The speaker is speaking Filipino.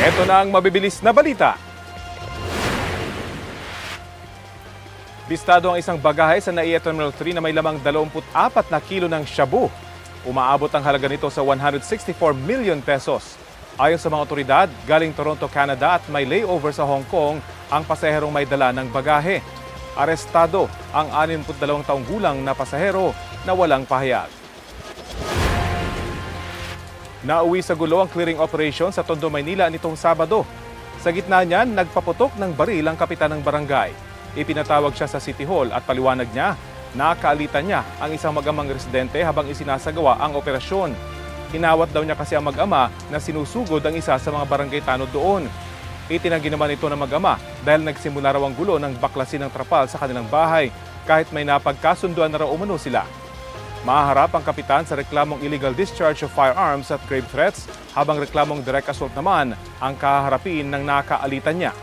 Ito na ang mabibilis na balita. Bistado ang isang bagahe sa NAIA Terminal 3 na may lamang 24 na kilo ng shabu. Umaabot ang halaga nito sa 164 million pesos. Ayon sa mga otoridad, galing Toronto, Canada at may layover sa Hong Kong ang pasaherong may dala ng bagahe. Arestado ang 62 taong gulang na pasahero na walang pahayag. Nauwi sa gulo ang clearing operation sa Tondo, Maynila nitong Sabado. Sa gitna niyan, nagpaputok ng baril ang kapitan ng barangay. Ipinatawag siya sa City Hall at paliwanag niya, nakaalitan niya ang isang mag-amang residente habang isinasagawa ang operasyon. Hinawat daw niya kasi ang mag-ama na sinusugod ang isa sa mga barangay tanod doon. Itinanggi naman ito ng mag-ama dahil nagsimula raw ang gulo ng baklasin ng trapal sa kanilang bahay kahit may napagkasunduan na raw umano sila. Mahaharap ang kapitan sa reklamong illegal discharge of firearms at grave threats habang reklamong direct assault naman ang kaharapin ng nakaalitan niya.